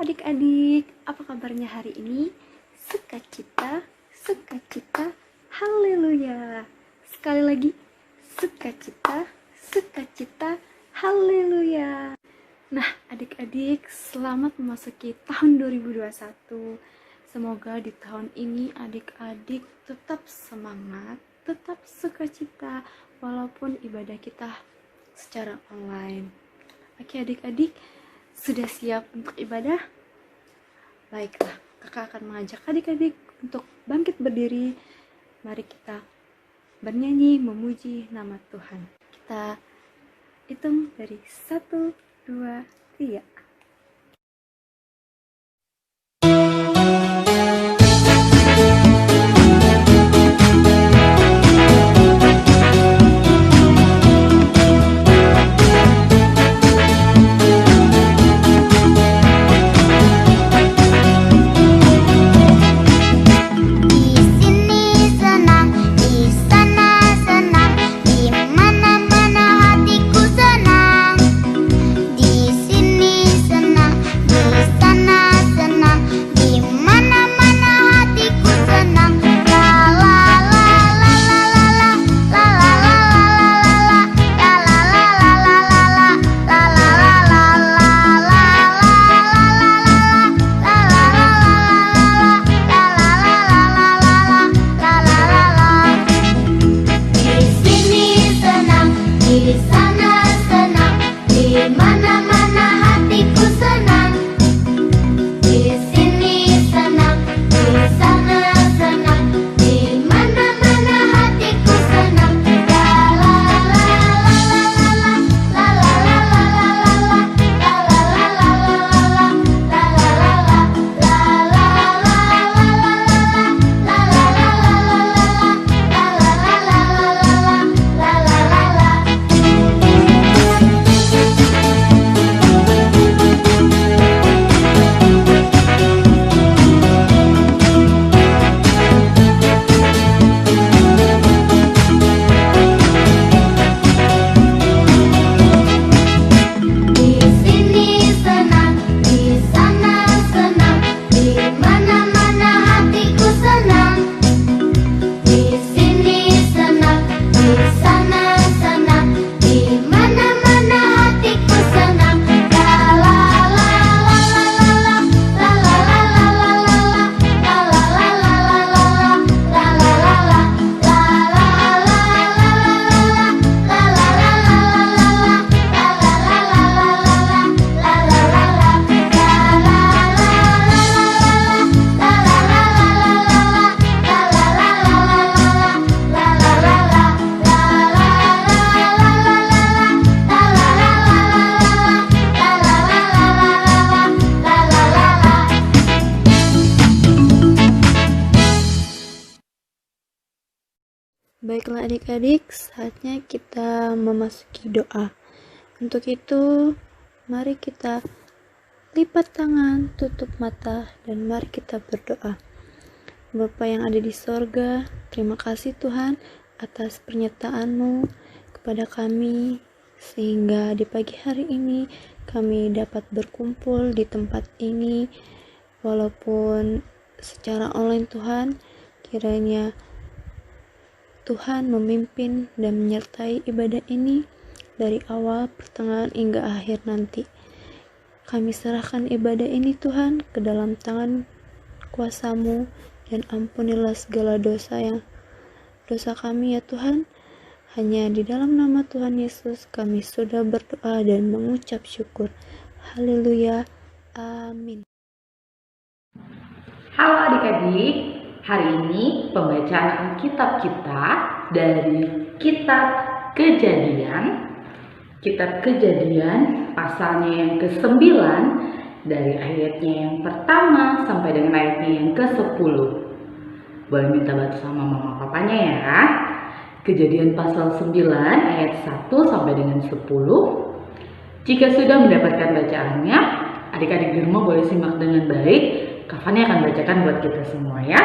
adik-adik, apa kabarnya hari ini? Sukacita, sukacita, haleluya. Sekali lagi, sukacita, sukacita, haleluya. Nah, adik-adik, selamat memasuki tahun 2021. Semoga di tahun ini adik-adik tetap semangat, tetap sukacita, walaupun ibadah kita secara online. Oke adik-adik, sudah siap untuk ibadah? Baiklah, kakak akan mengajak adik-adik untuk bangkit berdiri. Mari kita bernyanyi memuji nama Tuhan. Kita hitung dari 1, 2, 3. Baiklah adik-adik, saatnya kita memasuki doa. Untuk itu, mari kita lipat tangan, tutup mata, dan mari kita berdoa. Bapa yang ada di sorga, terima kasih Tuhan atas pernyataan-Mu kepada kami, sehingga di pagi hari ini kami dapat berkumpul di tempat ini, walaupun secara online Tuhan, kiranya Tuhan memimpin dan menyertai ibadah ini dari awal, pertengahan, hingga akhir nanti. Kami serahkan ibadah ini Tuhan ke dalam tangan kuasa-Mu, dan ampunilah segala dosa kami ya Tuhan. Hanya di dalam nama Tuhan Yesus kami sudah berdoa dan mengucap syukur. Haleluya. Amin. Halo adik-adik. Hari ini pembacaan Alkitab kita dari Kitab Kejadian pasalnya yang ke-9 dari ayatnya yang pertama sampai dengan ayatnya yang ke-10. Boleh minta bantu sama mama papanya ya. Kejadian pasal 9 ayat 1 sampai dengan 10. Jika sudah mendapatkan bacaannya, adik-adik di rumah boleh simak dengan baik. Kak Fani akan bacakan buat kita semua ya.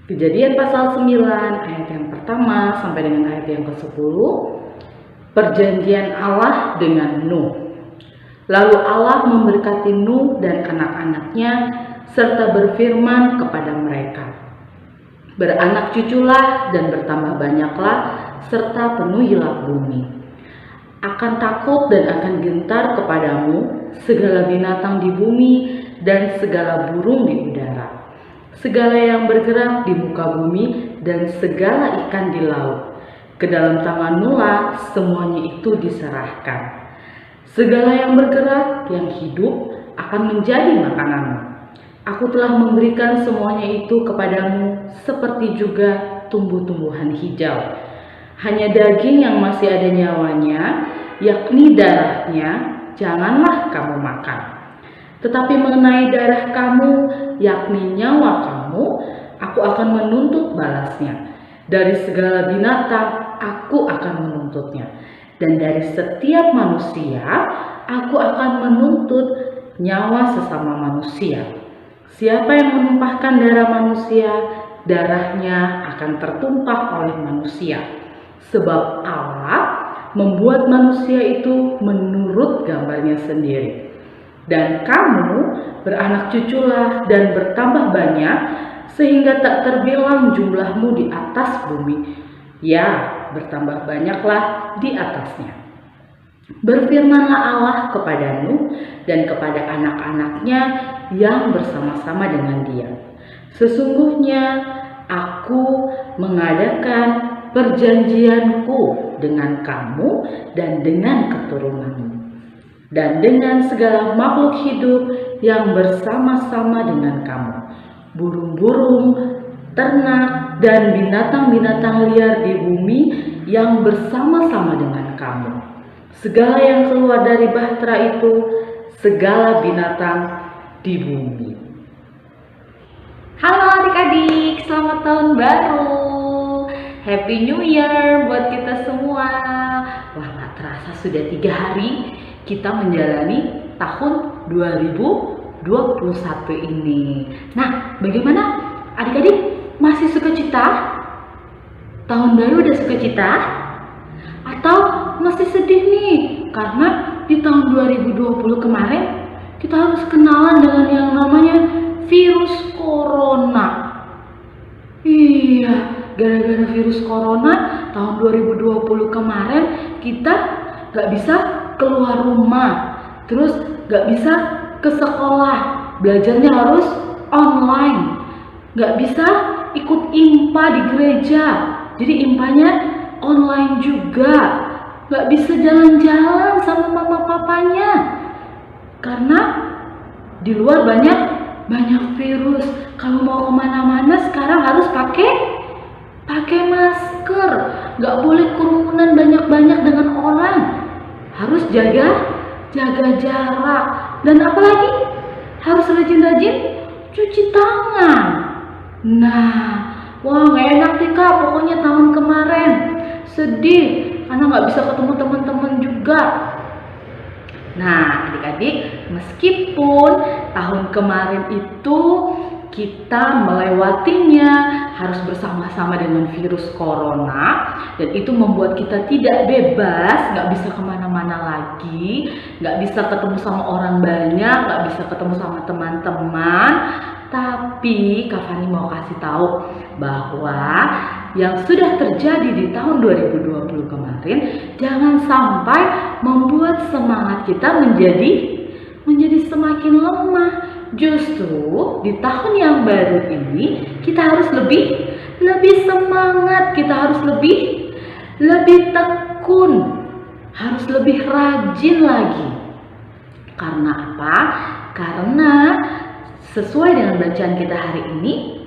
Kejadian pasal 9 ayat yang pertama sampai dengan ayat yang ke-10. Perjanjian Allah dengan Nuh. Lalu Allah memberkati Nuh dan anak-anaknya serta berfirman kepada mereka, "Beranak cuculah dan bertambah banyaklah serta penuhilah bumi. Akan takut dan akan gentar kepadamu segala binatang di bumi dan segala burung di udara, segala yang bergerak di muka bumi dan segala ikan di laut. Ke dalam tanganmu lah semuanya itu diserahkan. Segala yang bergerak, yang hidup akan menjadi makananmu. Aku telah memberikan semuanya itu kepadamu seperti juga tumbuh-tumbuhan hijau. Hanya daging yang masih ada nyawanya, yakni darahnya, janganlah kamu makan. Tetapi mengenai darah kamu, yakni nyawa kamu, aku akan menuntut balasnya. Dari segala binatang, aku akan menuntutnya. Dan dari setiap manusia, aku akan menuntut nyawa sesama manusia. Siapa yang menumpahkan darah manusia, darahnya akan tertumpah oleh manusia. Sebab Allah membuat manusia itu menurut gambarnya sendiri. Dan kamu beranak cuculah dan bertambah banyak, sehingga tak terbilang jumlahmu di atas bumi. Ya, bertambah banyaklah di atasnya." Berfirmanlah Allah kepada Nuh dan kepada anak-anaknya yang bersama-sama dengan dia, "Sesungguhnya aku mengadakan perjanjianku dengan kamu dan dengan keturunanmu, dan dengan segala makhluk hidup yang bersama-sama dengan kamu, burung-burung, ternak, dan binatang-binatang liar di bumi yang bersama-sama dengan kamu, segala yang keluar dari bahtera itu, segala binatang di bumi." Halo adik-adik, selamat tahun baru. Happy New Year buat kita semua. Wah, gak terasa sudah 3 hari kita menjalani tahun 2021 ini. Nah, bagaimana adik-adik? Masih sukacita? Tahun baru udah sukacita? Atau masih sedih nih karena di tahun 2020 kemarin kita harus kenalan dengan yang namanya virus corona. Iya, gara-gara virus corona tahun 2020 kemarin kita gak bisa keluar rumah, terus gak bisa ke sekolah, belajarnya harus online, gak bisa ikut impa di gereja, jadi impanya online juga, gak bisa jalan-jalan sama mama papanya karena di luar banyak virus. Kalau mau kemana-mana sekarang harus pakai masker, gak boleh kerumunan banyak-banyak dengan orang, harus jaga jarak, dan apalagi harus rajin-rajin cuci tangan. Nah, wah gak enak nih Kak, pokoknya tahun kemarin sedih karena gak bisa ketemu teman-teman juga. Nah adik-adik, meskipun tahun kemarin itu kita melewatinya harus bersama-sama dengan virus corona, dan itu membuat kita tidak bebas, gak bisa kemana-mana lagi, gak bisa ketemu sama orang banyak, gak bisa ketemu sama teman-teman. Tapi Kak Fani mau kasih tahu bahwa yang sudah terjadi di tahun 2020 kemarin jangan sampai membuat semangat kita menjadi semakin lemah. Justru di tahun yang baru ini kita harus lebih semangat, kita harus lebih tekun, harus lebih rajin lagi. Karena apa? Karena sesuai dengan bacaan kita hari ini,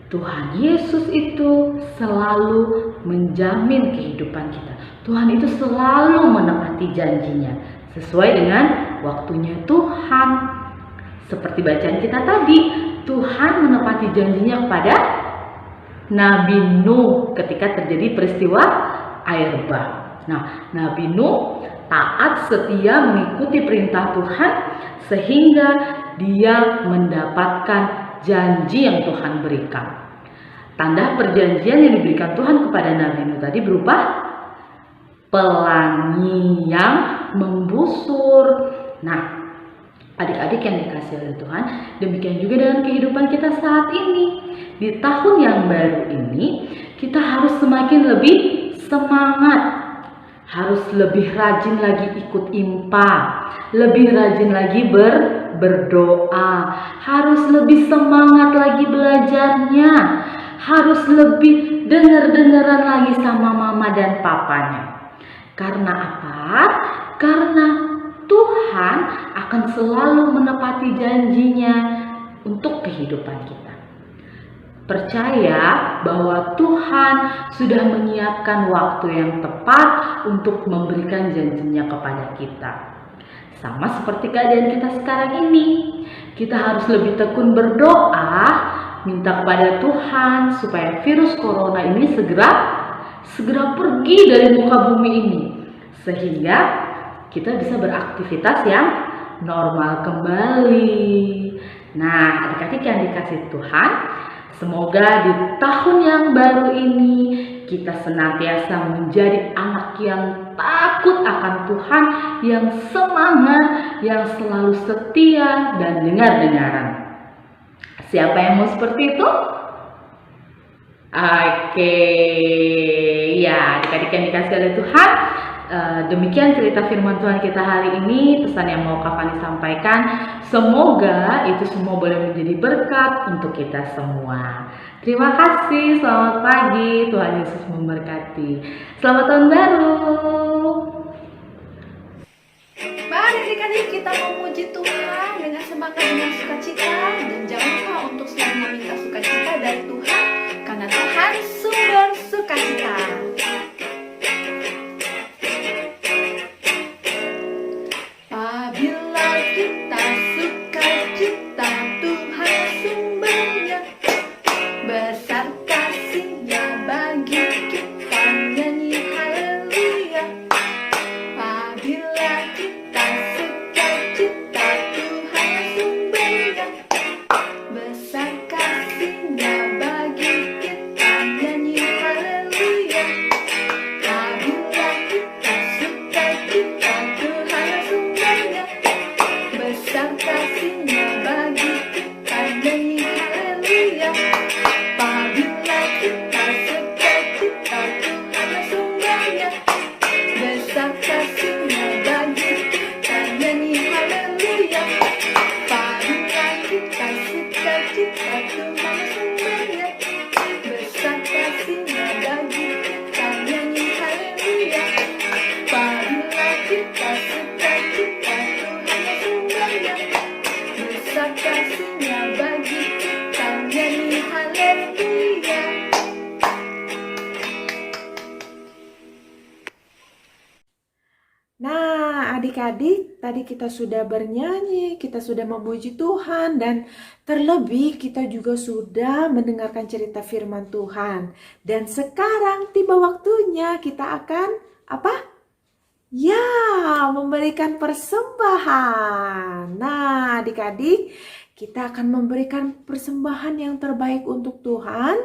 Tuhan Yesus itu selalu menjamin kehidupan kita. Tuhan itu selalu menepati janjinya sesuai dengan waktunya Tuhan. Seperti bacaan kita tadi, Tuhan menepati janjinya kepada Nabi Nuh ketika terjadi peristiwa air bah. Nah, Nabi Nuh taat setia mengikuti perintah Tuhan sehingga dia mendapatkan janji yang Tuhan berikan. Tanda perjanjian yang diberikan Tuhan kepada Nabi Nuh tadi berupa pelangi yang membusur, Nah, adik-adik yang dikasih oleh Tuhan, demikian juga dengan kehidupan kita saat ini. Di tahun yang baru ini, kita harus semakin lebih semangat, harus lebih rajin lagi ikut IMPA, lebih rajin lagi berdoa, harus lebih semangat lagi belajarnya, harus lebih dengar-dengaran lagi sama mama dan papanya. Karena apa? Karena Tuhan akan selalu menepati janjinya untuk kehidupan kita. Percaya bahwa Tuhan sudah menyiapkan waktu yang tepat untuk memberikan janjinya kepada kita. Sama seperti keadaan kita sekarang ini, kita harus lebih tekun berdoa, minta kepada Tuhan supaya virus corona ini segera pergi dari muka bumi ini, sehingga kita bisa beraktivitas yang normal kembali. Nah, adik-adik yang dikasih Tuhan, semoga di tahun yang baru ini kita senantiasa menjadi anak yang takut akan Tuhan, yang semangat, yang selalu setia dan dengar-dengaran. Siapa yang mau seperti itu? Oke, ya adik-adik yang dikasih oleh Tuhan, demikian cerita firman Tuhan kita hari ini, pesan yang mau Kak Fani sampaikan. Semoga itu semua boleh menjadi berkat untuk kita semua. Terima kasih, selamat pagi, Tuhan Yesus memberkati. Selamat tahun baru. Mari adik-adik kita memuji Tuhan dengan semangat, dengan sukacita, dan jangan lupa untuk selalu meminta sukacita dari Tuhan, karena Tuhan sumber sukacita. Apabila kita sukacita, Tuhan sumbernya, besar kasih-Nya bagi kita, nyanyi haleluya. Apabila kita sukacita, Tuhan sumbernya, besar kasih-Nya bagi kita, nyanyi haleluya. Apabila kita sukacita, Tuhan sumbernya, besar kasih-Nya bagi kita, nyanyi haleluya. Apabila kita sukacita, Tuhan sumbernya, besar kasih-Nya bagi kita, nyanyi haleluya. Apabila kita sukacita, Tuhan sumbernya, besar kasih-Nya bagi kita, nyanyi haleluya. Apabila kita sukacita, Tuhan sumbernya, besar kasih-Nya bagi kita, nyanyi haleluya. Nah, adik-adik, tadi kita sudah bernyanyi, kita sudah memuji Tuhan, dan terlebih kita juga sudah mendengarkan cerita firman Tuhan. Dan sekarang tiba waktunya kita akan apa? Ya, memberikan persembahan. Nah, adik-adik, kita akan memberikan persembahan yang terbaik untuk Tuhan.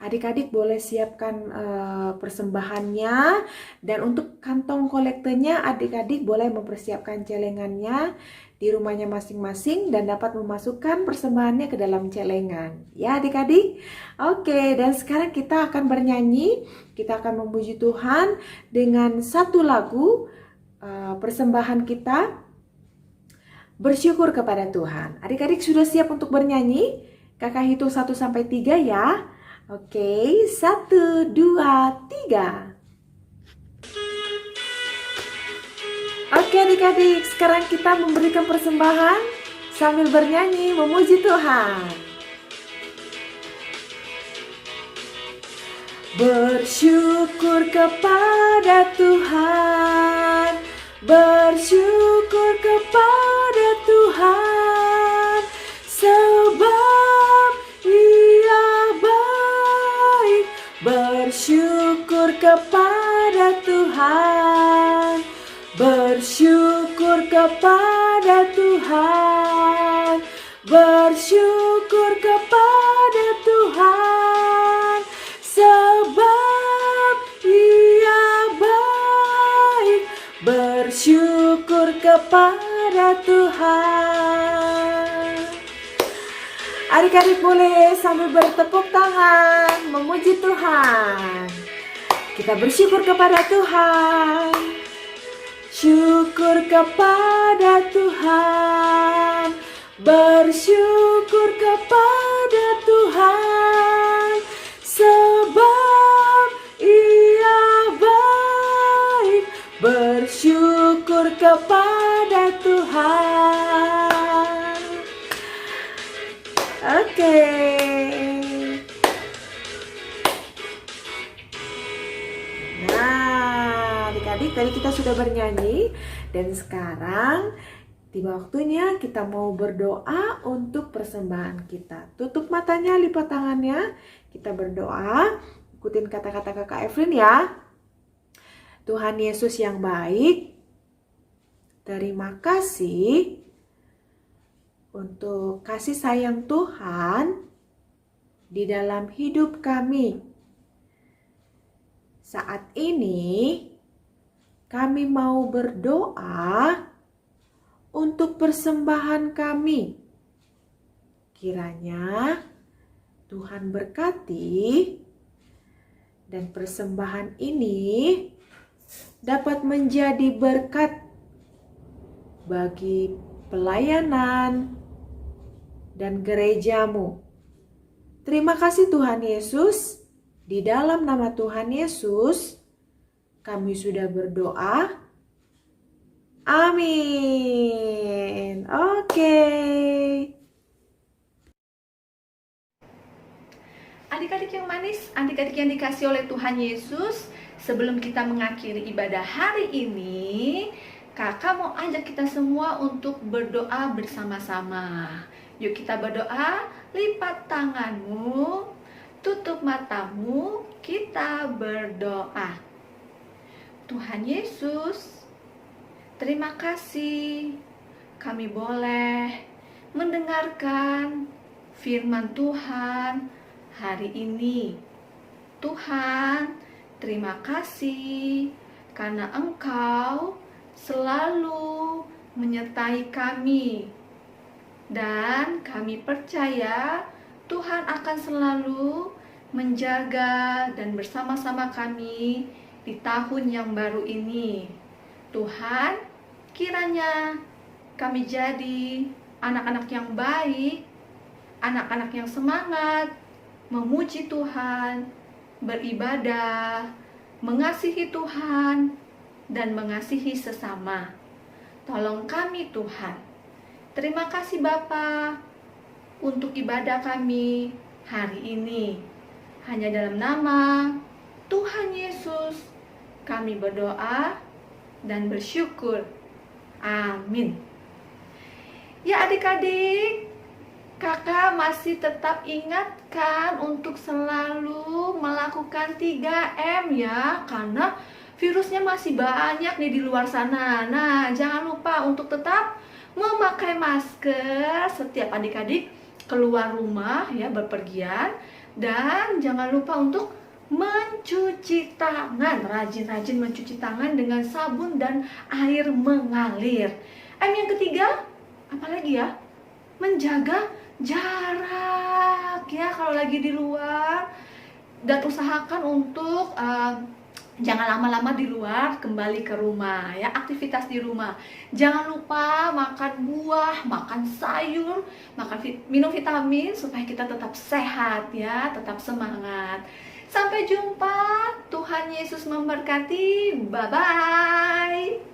Adik-adik boleh siapkan persembahannya, dan untuk kantong kolektenya adik-adik boleh mempersiapkan celengannya di rumahnya masing-masing dan dapat memasukkan persembahannya ke dalam celengan. Ya adik-adik? Oke, dan sekarang kita akan bernyanyi, kita akan memuji Tuhan dengan satu lagu persembahan kita, bersyukur kepada Tuhan. Adik-adik sudah siap untuk bernyanyi? Kakak hitung 1-3 ya. Oke, 1, 2, 3. Oke adik-adik, sekarang kita memberikan persembahan sambil bernyanyi memuji Tuhan. Bersyukur kepada Tuhan, bersyukur kepada Tuhan, sebab Ia baik. Bersyukur kepada Tuhan, bersyukur kepada Tuhan, bersyukur kepada Tuhan, sebab Ia baik. Bersyukur kepada kepada Tuhan. Adik-adik boleh sambil bertepuk tangan memuji Tuhan. Kita bersyukur kepada Tuhan. Syukur kepada Tuhan. Bersyukur kepada Tuhan. Sebab Ia baik. Bersyukur kepada Tuhan. Oke. Nah, adik-adik tadi kita sudah bernyanyi dan sekarang tiba waktunya kita mau berdoa untuk persembahan kita. Tutup matanya, lipat tangannya. Kita berdoa. Ikutin kata-kata Kakak Evelyn ya. Tuhan Yesus yang baik, terima kasih untuk kasih sayang Tuhan di dalam hidup kami. Saat ini kami mau berdoa untuk persembahan kami. Kiranya Tuhan berkati dan persembahan ini dapat menjadi berkat bagi pelayanan dan gerejamu. Terima kasih Tuhan Yesus. Di dalam nama Tuhan Yesus, kami sudah berdoa. Amin. Oke. Adik-adik yang manis, adik-adik yang dikasih oleh Tuhan Yesus, sebelum kita mengakhiri ibadah hari ini, Kakak mau ajak kita semua untuk berdoa bersama-sama. Yuk kita berdoa, lipat tanganmu, tutup matamu, kita berdoa. Tuhan Yesus, terima kasih kami boleh mendengarkan firman Tuhan hari ini. Tuhan, terima kasih karena Engkau selalu menyertai kami. Dan kami percaya Tuhan akan selalu menjaga dan bersama-sama kami di tahun yang baru ini. Tuhan, kiranya kami jadi anak-anak yang baik, anak-anak yang semangat, memuji Tuhan, beribadah, mengasihi Tuhan, dan mengasihi sesama. Tolong kami Tuhan. Terima kasih Bapa untuk ibadah kami hari ini. Hanya dalam nama Tuhan Yesus kami berdoa dan bersyukur. Amin. Ya adik-adik, Kakak masih tetap ingatkan untuk selalu melakukan 3M ya, karena virusnya masih banyak nih di luar sana. Nah, jangan lupa untuk tetap memakai masker setiap adik-adik keluar rumah ya, berpergian. Dan jangan lupa untuk mencuci tangan, rajin-rajin mencuci tangan dengan sabun dan air mengalir. Yang ketiga, apalagi ya? Menjaga jarak ya kalau lagi di luar. Dan usahakan untuk jangan lama-lama di luar, kembali ke rumah ya, aktivitas di rumah. Jangan lupa makan buah, makan sayur, minum vitamin supaya kita tetap sehat ya, tetap semangat. Sampai jumpa, Tuhan Yesus memberkati. Bye-bye.